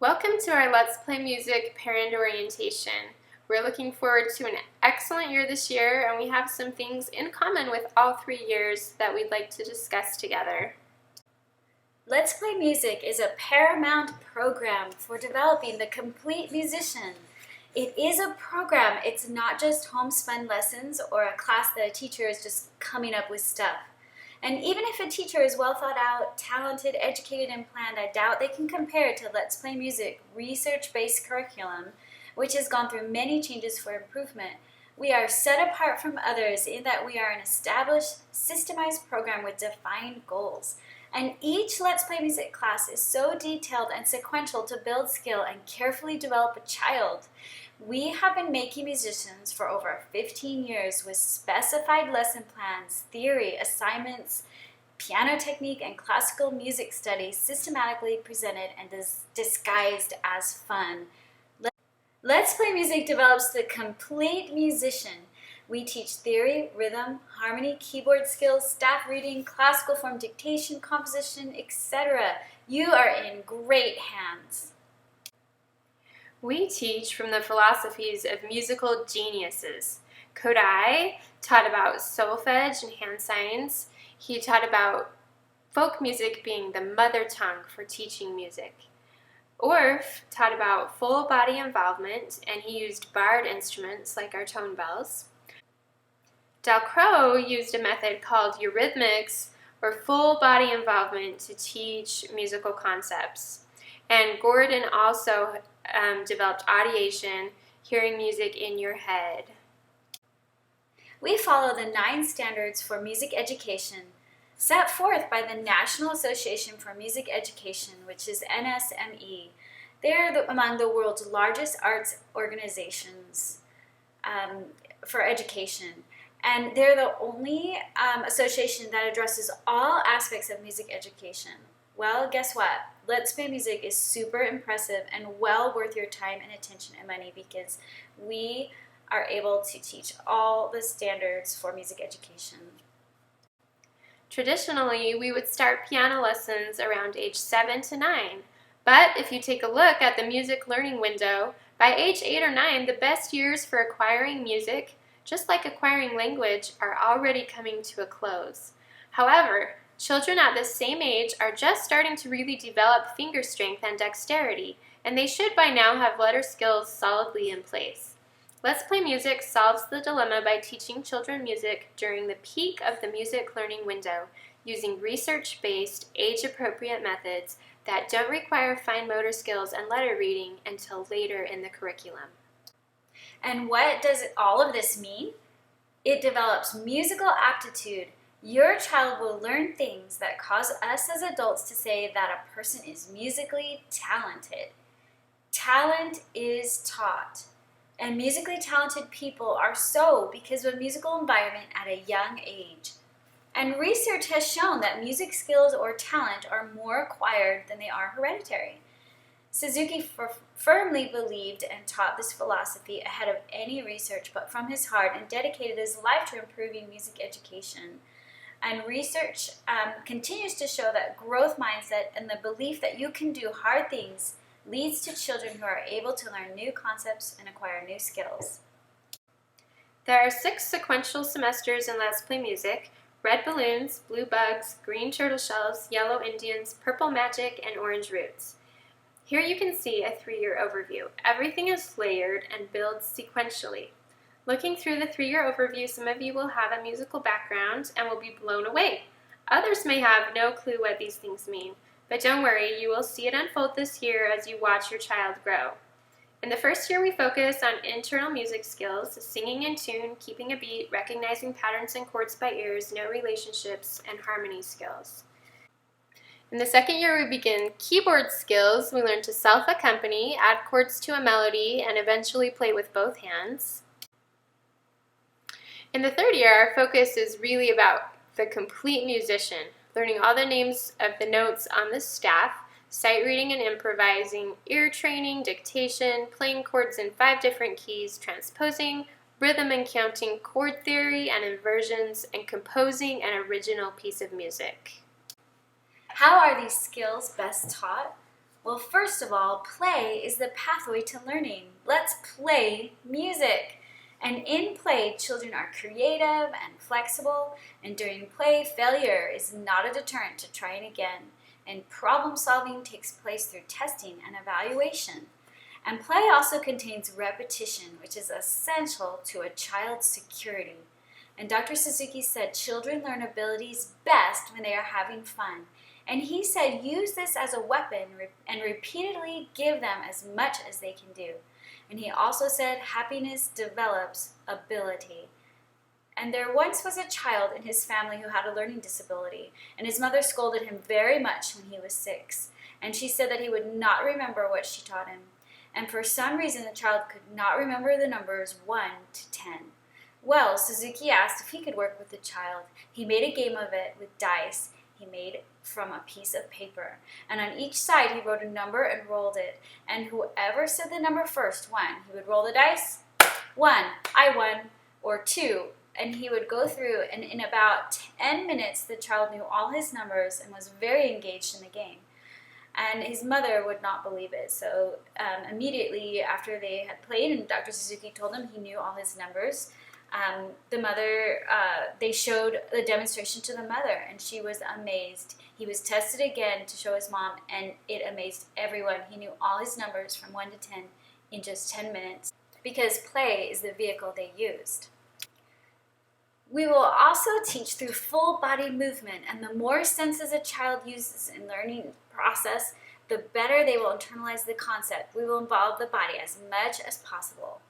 Welcome to our Let's Play Music Parent Orientation. We're looking forward to an excellent year this year, and we have some things in common with all 3 years that we'd like to discuss together. Let's Play Music is a paramount program for developing the complete musician. It is a program. It's not just homespun lessons or a class that a teacher is just coming up with stuff. And even if a teacher is well thought out, talented, educated, and planned, I doubt they can compare to Let's Play Music research-based curriculum, which has gone through many changes for improvement. We are set apart from others in that we are an established, systemized program with defined goals. And each Let's Play Music class is so detailed and sequential to build skill and carefully develop a child. We have been making musicians for over 15 years with specified lesson plans, theory, assignments, piano technique, and classical music studies systematically presented and disguised as fun. Let's Play Music develops the complete musician. We teach theory, rhythm, harmony, keyboard skills, staff reading, classical form dictation, composition, etc. You are in great hands. We teach from the philosophies of musical geniuses. Kodai taught about solfege and hand signs. He taught about folk music being the mother tongue for teaching music. Orff taught about full body involvement, and he used barred instruments like our tone bells. Dalcroze used a method called eurythmics, or full body involvement, to teach musical concepts. And Gordon also developed audiation, hearing music in your head. We follow the 9 standards for music education set forth by the National Association for Music Education, which is NSME. They are among the world's largest arts organizations for education. And they're the only association that addresses all aspects of music education. Well, guess what? Let's Play Music is super impressive and well worth your time and attention and money because we are able to teach all the standards for music education. Traditionally, we would start piano lessons around age 7 to 9. But if you take a look at the music learning window, by age 8 or 9, the best years for acquiring music, just like acquiring language, are already coming to a close. However, children at this same age are just starting to really develop finger strength and dexterity, and they should by now have letter skills solidly in place. Let's Play Music solves the dilemma by teaching children music during the peak of the music learning window, using research-based, age-appropriate methods that don't require fine motor skills and letter reading until later in the curriculum. And what does all of this mean? It develops musical aptitude. Your child will learn things that cause us as adults to say that a person is musically talented. Talent is taught, and musically talented people are so because of a musical environment at a young age. And research has shown that music skills or talent are more acquired than they are hereditary. Suzuki firmly believed and taught this philosophy ahead of any research, but from his heart, and dedicated his life to improving music education. And research continues to show that growth mindset and the belief that you can do hard things leads to children who are able to learn new concepts and acquire new skills. There are 6 sequential semesters in Let's Play Music: red balloons, blue bugs, green turtle shells, yellow Indians, purple magic, and orange roots. Here you can see a 3-year overview. Everything is layered and builds sequentially. Looking through the 3-year overview, some of you will have a musical background and will be blown away. Others may have no clue what these things mean, but don't worry, you will see it unfold this year as you watch your child grow. In the first year, we focus on internal music skills, singing in tune, keeping a beat, recognizing patterns and chords by ears, note relationships, and harmony skills. In the second year, we begin keyboard skills. We learn to self-accompany, add chords to a melody, and eventually play with both hands. In the third year, our focus is really about the complete musician, learning all the names of the notes on the staff, sight reading and improvising, ear training, dictation, playing chords in 5 different keys, transposing, rhythm and counting, chord theory and inversions, and composing an original piece of music. How are these skills best taught? Well, first of all, play is the pathway to learning. Let's play music. And in play, children are creative and flexible, and during play, failure is not a deterrent to trying again. And problem solving takes place through testing and evaluation. And play also contains repetition, which is essential to a child's security. And Dr. Suzuki said children learn abilities best when they are having fun. And he said use this as a weapon and repeatedly give them as much as they can do. And he also said happiness develops ability. And there once was a child in his family who had a learning disability, and his mother scolded him very much when he was 6. And she said that he would not remember what she taught him. And for some reason, the child could not remember the numbers 1 to 10. Well, Suzuki asked if he could work with the child. He made a game of it with dice he made from a piece of paper. And on each side, he wrote a number and rolled it. And whoever said the number first won. He would roll the dice. 1, I won, or 2. And he would go through, and in about 10 minutes, the child knew all his numbers and was very engaged in the game. And his mother would not believe it. So immediately after they had played and Dr. Suzuki told him he knew all his numbers, they showed the demonstration to the mother, and she was amazed. He was tested again to show his mom, and it amazed everyone. He knew all his numbers from 1 to 10 in just 10 minutes because play is the vehicle they used. We will also teach through full body movement, and the more senses a child uses in learning process, the better they will internalize the concept. We will involve the body as much as possible.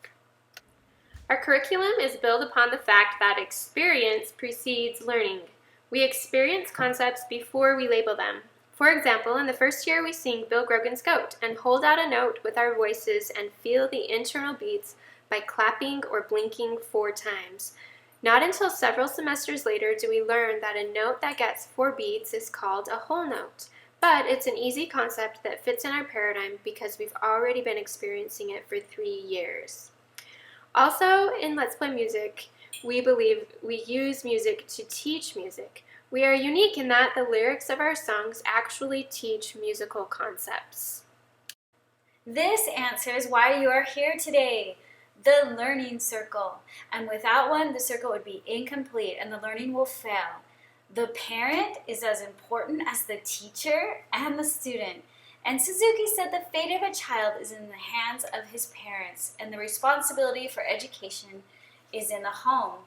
Our curriculum is built upon the fact that experience precedes learning. We experience concepts before we label them. For example, in the first year we sing Bill Grogan's Goat and hold out a note with our voices and feel the internal beats by clapping or blinking 4 times. Not until several semesters later do we learn that a note that gets 4 beats is called a whole note. But it's an easy concept that fits in our paradigm because we've already been experiencing it for 3 years. Also, in Let's Play Music, we believe we use music to teach music. We are unique in that the lyrics of our songs actually teach musical concepts. This answers why you are here today. The learning circle. And without one, the circle would be incomplete and the learning will fail. The parent is as important as the teacher and the student. And Suzuki said the fate of a child is in the hands of his parents, and the responsibility for education is in the home.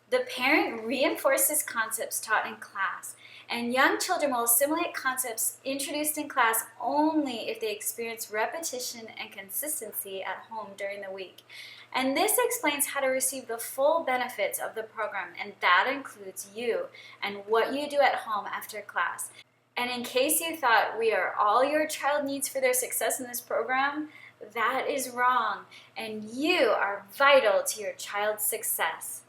The parent reinforces concepts taught in class, and young children will assimilate concepts introduced in class only if they experience repetition and consistency at home during the week. And this explains how to receive the full benefits of the program, and that includes you and what you do at home after class. And in case you thought we are all your child needs for their success in this program, that is wrong, and you are vital to your child's success.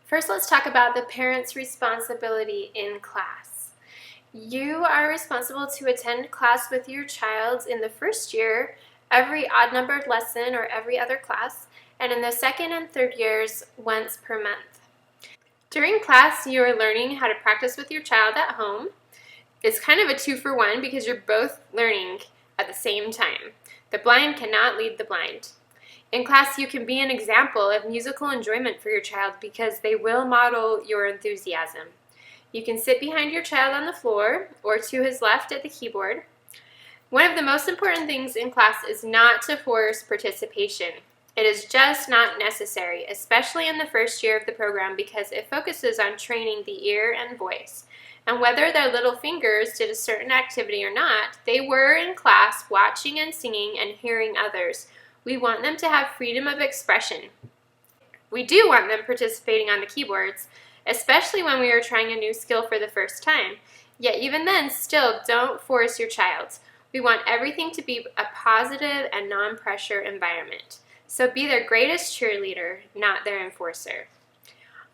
First, let's talk about the parent's responsibility in class. You are responsible to attend class with your child in the first year, every odd-numbered lesson or every other class, and in the second and third years, once per month. During class, you are learning how to practice with your child at home. It's kind of a 2-for-1 because you're both learning at the same time. The blind cannot lead the blind. In class, you can be an example of musical enjoyment for your child because they will model your enthusiasm. You can sit behind your child on the floor or to his left at the keyboard. One of the most important things in class is not to force participation. It is just not necessary, especially in the first year of the program because it focuses on training the ear and voice. And whether their little fingers did a certain activity or not, they were in class watching and singing and hearing others. We want them to have freedom of expression. We do want them participating on the keyboards, especially when we are trying a new skill for the first time. Yet even then, still don't force your child. We want everything to be a positive and non-pressure environment. So be their greatest cheerleader, not their enforcer.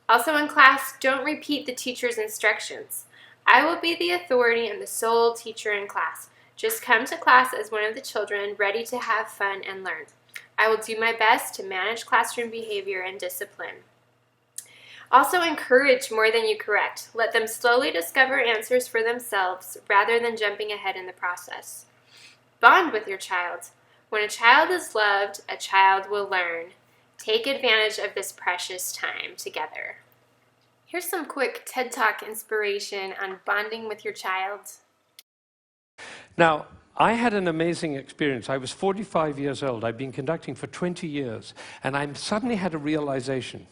Also in class, don't repeat the teacher's instructions. I will be the authority and the sole teacher in class. Just come to class as one of the children, ready to have fun and learn. I will do my best to manage classroom behavior and discipline. Also encourage more than you correct. Let them slowly discover answers for themselves rather than jumping ahead in the process. Bond with your child. When a child is loved, a child will learn. Take advantage of this precious time together. Here's some quick TED Talk inspiration on bonding with your child. Now, I had an amazing experience. I was 45 years old. I'd been conducting for 20 years, and I suddenly had a realization.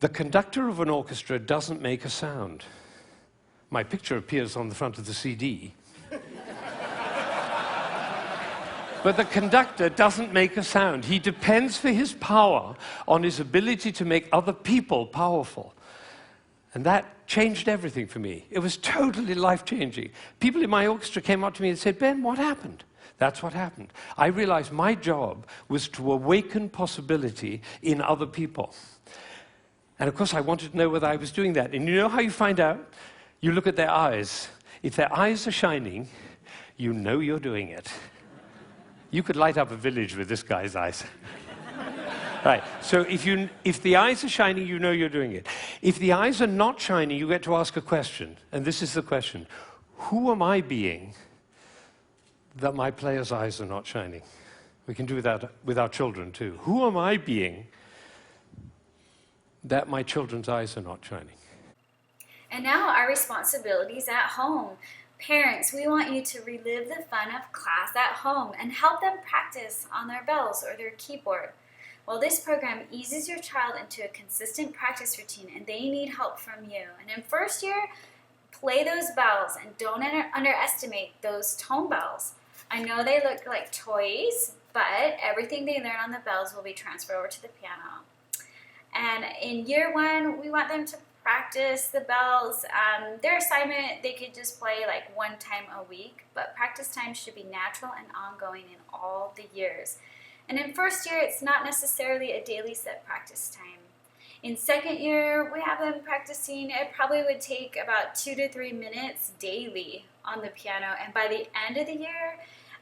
The conductor of an orchestra doesn't make a sound. My picture appears on the front of the CD. But the conductor doesn't make a sound. He depends for his power on his ability to make other people powerful. And that changed everything for me. It was totally life-changing. People in my orchestra came up to me and said, "Ben, what happened?" That's what happened. I realized my job was to awaken possibility in other people. And of course, I wanted to know whether I was doing that. And you know how you find out? You look at their eyes. If their eyes are shining, you know you're doing it. You could light up a village with this guy's eyes. Right, so if the eyes are shining, you know you're doing it. If the eyes are not shining, you get to ask a question. And this is the question. Who am I being that my player's eyes are not shining? We can do that with our children too. Who am I being that my children's eyes are not shining? And now our responsibilities at home. Parents, we want you to relive the fun of class at home and help them practice on their bells or their keyboard. Well, this program eases your child into a consistent practice routine, and they need help from you. And in first year, play those bells and don't underestimate those tone bells. I know they look like toys, but everything they learn on the bells will be transferred over to the piano. And in year one, we want them to practice the bells. Their assignment, they could just play like one time a week, but practice time should be natural and ongoing in all the years. And in first year, it's not necessarily a daily set practice time. In second year, we have them practicing. It probably would take about 2 to 3 minutes daily on the piano, and by the end of the year,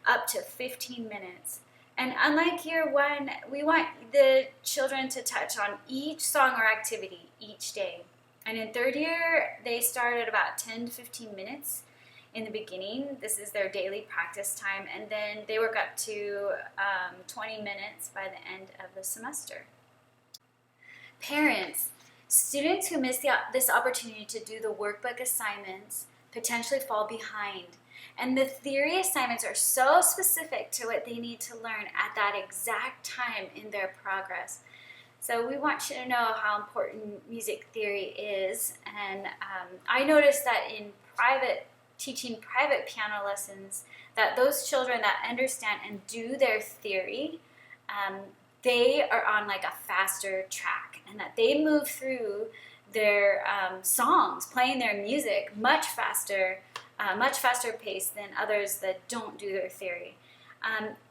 up to 15 minutes. And unlike year one, we want the children to touch on each song or activity each day. And in third year, they start at about 10 to 15 minutes in the beginning. This is their daily practice time, and then they work up to 20 minutes by the end of the semester. Parents, students who miss this opportunity to do the workbook assignments potentially fall behind. And the theory assignments are so specific to what they need to learn at that exact time in their progress. So we want you to know how important music theory is. And I noticed that in teaching private piano lessons, that those children that understand and do their theory, they are on like a faster track, and that they move through their songs, playing their music much faster pace than others that don't do their theory.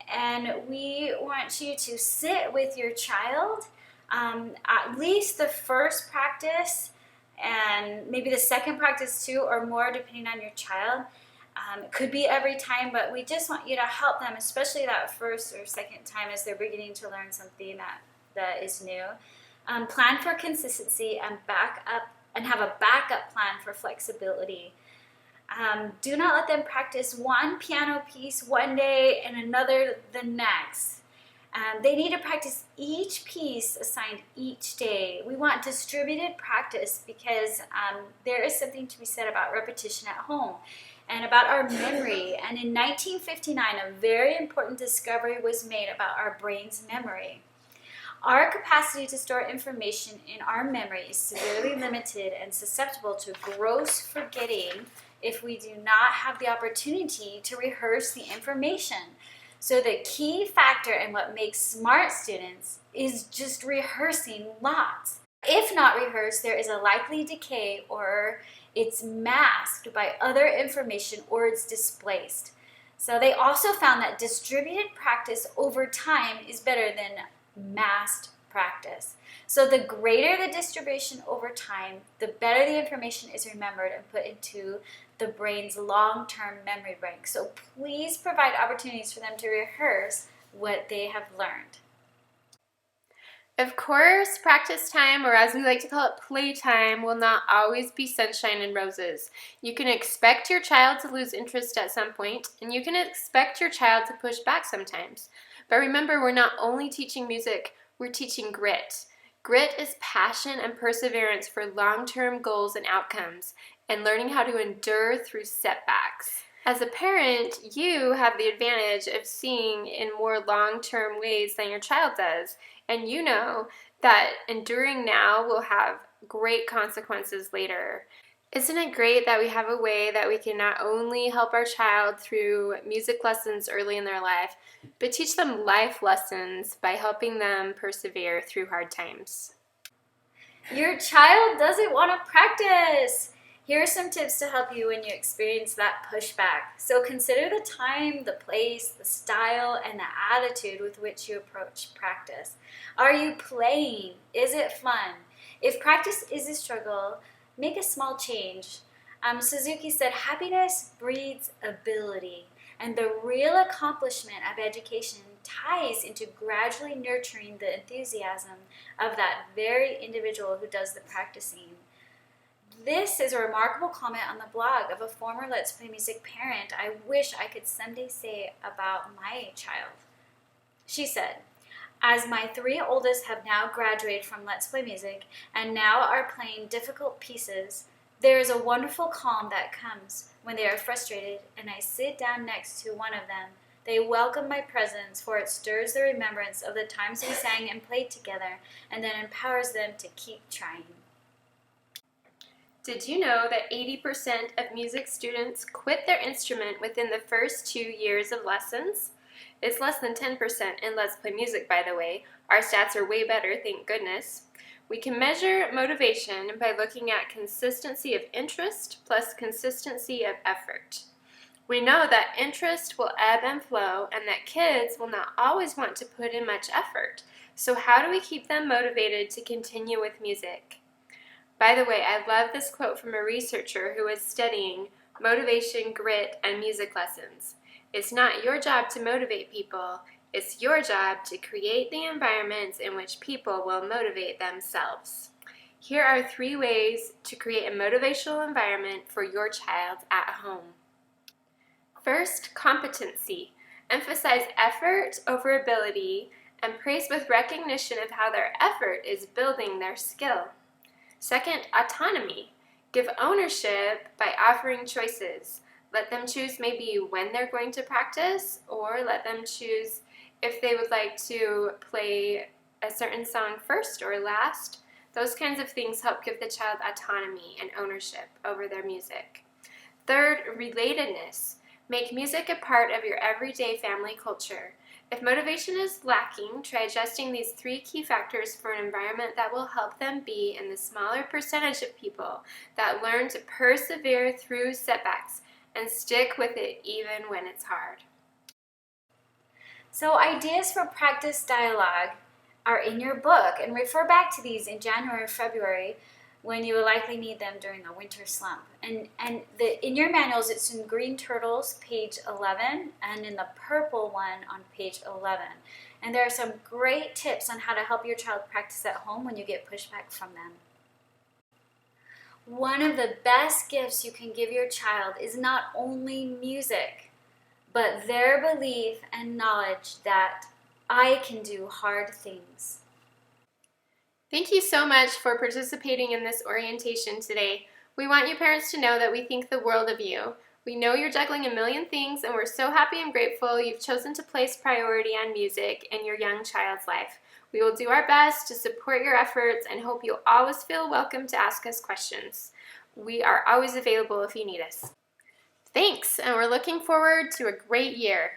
And we want you to sit with your child at least the first practice and maybe the second practice too, or more depending on your child. It could be every time, but we just want you to help them, especially that first or second time as they're beginning to learn something that is new. Plan for consistency and have a backup plan for flexibility. Do not let them practice one piano piece one day and another the next. They need to practice each piece assigned each day. We want distributed practice because there is something to be said about repetition at home and about our memory. And in 1959, a very important discovery was made about our brain's memory. Our capacity to store information in our memory is severely limited and susceptible to gross forgetting if we do not have the opportunity to rehearse the information. So the key factor in what makes smart students is just rehearsing lots. If not rehearsed, there is a likely decay, or it's masked by other information, or it's displaced. So they also found that distributed practice over time is better than massed practice. So the greater the distribution over time, the better the information is remembered and put into the brain's long-term memory bank. So please provide opportunities for them to rehearse what they have learned. Of course, practice time, or as we like to call it, playtime, will not always be sunshine and roses. You can expect your child to lose interest at some point, and you can expect your child to push back sometimes. But remember, we're not only teaching music, we're teaching grit. Grit is passion and perseverance for long-term goals and outcomes, and learning how to endure through setbacks. As a parent, you have the advantage of seeing in more long-term ways than your child does, and you know that enduring now will have great consequences later. Isn't it great that we have a way that we can not only help our child through music lessons early in their life, but teach them life lessons by helping them persevere through hard times? Your child doesn't want to practice. Here are some tips to help you when you experience that pushback. So consider the time, the place, the style, and the attitude with which you approach practice. Are you playing? Is it fun? If practice is a struggle, make a small change. Suzuki said, happiness breeds ability, and the real accomplishment of education ties into gradually nurturing the enthusiasm of that very individual who does the practicing. This is a remarkable comment on the blog of a former Let's Play Music parent I wish I could someday say about my child. She said, as my 3 oldest have now graduated from Let's Play Music and now are playing difficult pieces, there is a wonderful calm that comes when they are frustrated and I sit down next to one of them. They welcome my presence, for it stirs the remembrance of the times we sang and played together and then empowers them to keep trying. Did you know that 80% of music students quit their instrument within the first 2 years of lessons? It's less than 10% in Let's Play Music, by the way. Our stats are way better, thank goodness. We can measure motivation by looking at consistency of interest plus consistency of effort. We know that interest will ebb and flow and that kids will not always want to put in much effort. So how do we keep them motivated to continue with music? By the way, I love this quote from a researcher who was studying motivation, grit, and music lessons. It's not your job to motivate people, it's your job to create the environments in which people will motivate themselves. Here are 3 ways to create a motivational environment for your child at home. First, competency. Emphasize effort over ability and praise with recognition of how their effort is building their skill. Second, autonomy. Give ownership by offering choices. Let them choose maybe when they're going to practice, or let them choose if they would like to play a certain song first or last. Those kinds of things help give the child autonomy and ownership over their music. Third, relatedness. Make music a part of your everyday family culture. If motivation is lacking, try adjusting these 3 key factors for an environment that will help them be in the smaller percentage of people that learn to persevere through setbacks and stick with it even when it's hard. So ideas for practice dialogue are in your book, and refer back to these in January or February when you will likely need them during the winter slump. And in your manuals, it's in Green Turtles, page 11, and in the purple one on page 11. And there are some great tips on how to help your child practice at home when you get pushback from them. One of the best gifts you can give your child is not only music, but their belief and knowledge that I can do hard things. Thank you so much for participating in this orientation today. We want you parents to know that we think the world of you. We know you're juggling a million things, and we're so happy and grateful you've chosen to place priority on music in your young child's life. We will do our best to support your efforts and hope you'll always feel welcome to ask us questions. We are always available if you need us. Thanks, and we're looking forward to a great year.